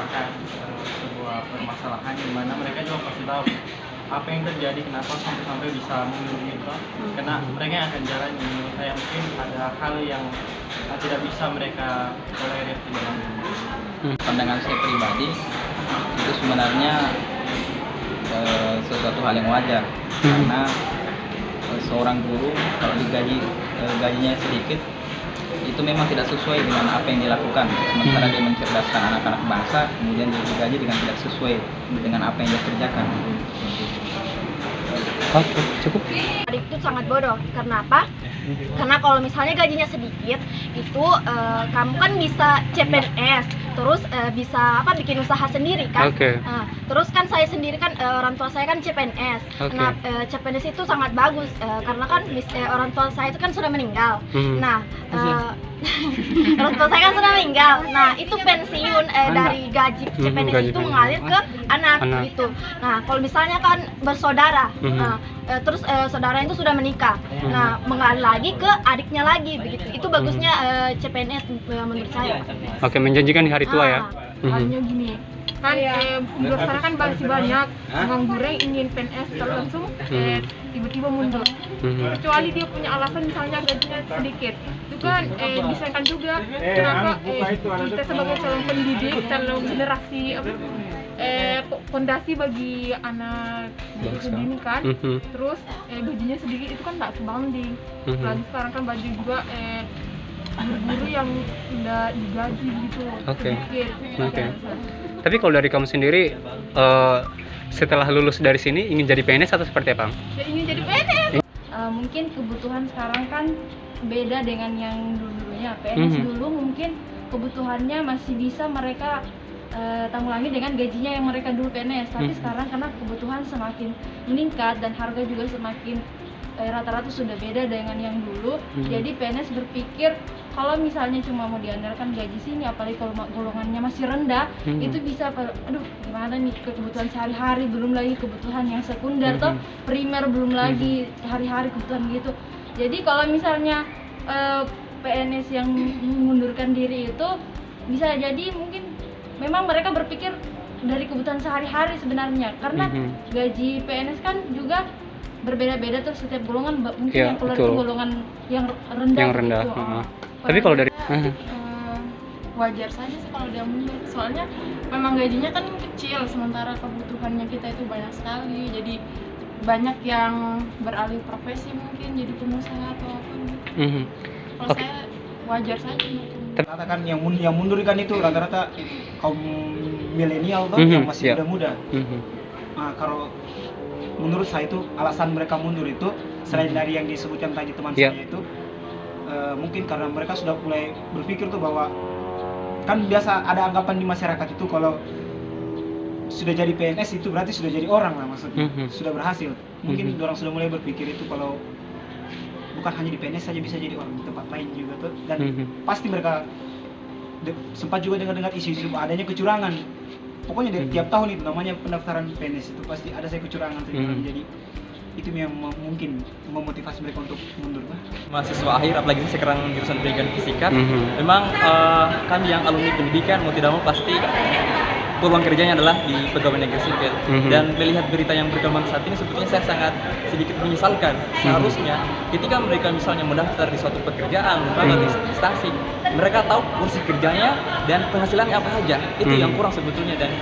merupakan sebuah permasalahan di mana mereka juga pasti tahu apa yang terjadi, kenapa sampai bisa mundur gitu. Karena mereka yang akan jalani, menurut saya mungkin ada hal yang tidak bisa mereka tolerir di dalam ini. Pandangan saya pribadi itu sebenarnya sesuatu hal yang wajar, karena seorang guru kalau gajinya sedikit itu memang tidak sesuai dengan apa yang dilakukan. Sementara dia mencerdaskan anak-anak bangsa, kemudian dia digaji dengan tidak sesuai dengan apa yang dia kerjakan. Oke, cukup. Itu sangat bodoh. Karena apa? Karena kalau misalnya gajinya sedikit, itu kamu kan bisa CPNS, terus bisa bikin usaha sendiri kan. Terus kan saya sendiri kan orang tua saya kan CPNS. Nah, CPNS itu sangat bagus karena kan orang tua saya itu kan sudah meninggal. Nah, orang tua saya kan sudah meninggal. Nah, itu pensiun dari gaji CPNS itu mengalir ke anak gitu. Nah, kalau misalnya kan bersaudara, terus saudaranya itu sudah menikah. Nah, mengalir lagi ke adiknya lagi begitu. Itu bagusnya CPNS menurut saya. Oke, menjanjikan di hari tua ya. Halnya gini, kan di luar sana kan masih banyak pengangguran yang ingin PNS langsung tiba-tiba mundur. Kecuali dia punya alasan misalnya gajinya sedikit, itu kan disayangkan juga. Kenapa kita sebagai calon pendidik, calon generasi fondasi bagi anak ini kan, terus gajinya sedikit itu kan nggak sebanding. Lagi sekarang kan baju juga guru-guru yang udah digaji gitu. Tapi kalau dari kamu sendiri, setelah lulus dari sini ingin jadi PNS atau seperti apa? Ya, ingin jadi PNS. Mungkin kebutuhan sekarang kan beda dengan yang dulu-dulunya. PNS dulu mungkin kebutuhannya masih bisa mereka tanggulangi dengan gajinya yang mereka dulu PNS. Tapi sekarang karena kebutuhan semakin meningkat dan harga juga semakin rata-rata sudah beda dengan yang dulu. Jadi PNS berpikir kalau misalnya cuma mau diandalkan gaji sini, apalagi kalau golongannya masih rendah, itu bisa, aduh gimana nih kebutuhan sehari-hari, belum lagi kebutuhan yang sekunder atau primer, belum lagi hari-hari kebutuhan gitu. Jadi kalau misalnya PNS yang mengundurkan diri itu bisa jadi mungkin memang mereka berpikir dari kebutuhan sehari-hari sebenarnya, karena gaji PNS kan juga berbeda-beda tuh setiap golongan, mungkin yang keluar itu golongan yang rendah. Gitu. Tapi kalau dari wajar saja sih kalau dia mundur, soalnya memang gajinya kan kecil, sementara kebutuhannya kita itu banyak sekali. Jadi banyak yang beralih profesi, mungkin jadi pengusaha atau apa gitu. Kalau saya wajar saja. Katakan yang mundur kan itu rata-rata kaum milenial yang masih muda-muda. Nah, kalau menurut saya itu alasan mereka mundur itu selain dari yang disebutkan tadi teman saya itu mungkin karena mereka sudah mulai berpikir tuh bahwa kan biasa ada anggapan di masyarakat itu kalau sudah jadi PNS itu berarti sudah jadi orang lah, maksudnya sudah berhasil. Mungkin orang sudah mulai berpikir itu kalau bukan hanya di PNS saja, bisa jadi orang di tempat lain juga tuh. Dan pasti mereka sempat juga dengar isu-isu adanya kecurangan. Pokoknya dari tiap tahun itu namanya pendaftaran PNS itu pasti ada kecurangan. Jadi itu yang mungkin memotivasi mereka untuk mundur. Mahasiswa akhir, apalagi sekarang jurusan pendidikan fisika, memang kami yang alumni pendidikan mau tidak mau pasti peluang kerjanya adalah di pegawai negeri sipil. Dan melihat berita yang berkembang saat ini, sebetulnya saya sangat sedikit menyesalkan. Seharusnya ketika mereka misalnya mendaftar di suatu pekerjaan, lembaga, instansi, mereka tahu porsi kerjanya dan penghasilannya apa saja. Itu yang kurang sebetulnya. Dan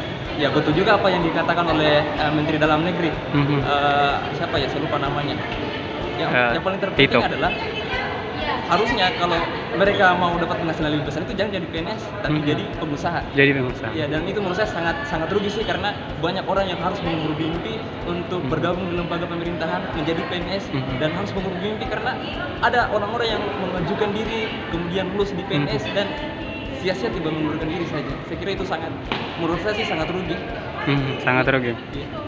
ya betul juga apa yang dikatakan oleh Menteri Dalam Negeri, siapa ya, saya lupa namanya. Yang paling terpenting adalah harusnya kalau mereka mau dapat penghasilan lebih besar itu jangan jadi PNS, tapi jadi pengusaha. Ya, dan itu menurut saya sangat rugi sih, karena banyak orang yang harus mengurung mimpi untuk bergabung di lembaga pemerintahan menjadi PNS, dan harus mengurung mimpi karena ada orang-orang yang mengajukan diri kemudian lulus di PNS dan sia-sia tiba mengundurkan diri saja. Saya kira itu menurut saya sih sangat rugi. Sangat rugi.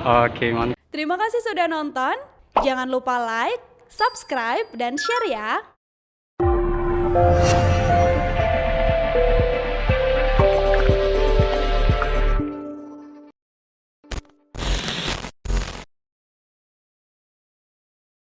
Oke, mantap. Terima kasih sudah nonton. Jangan lupa like, subscribe, dan share ya.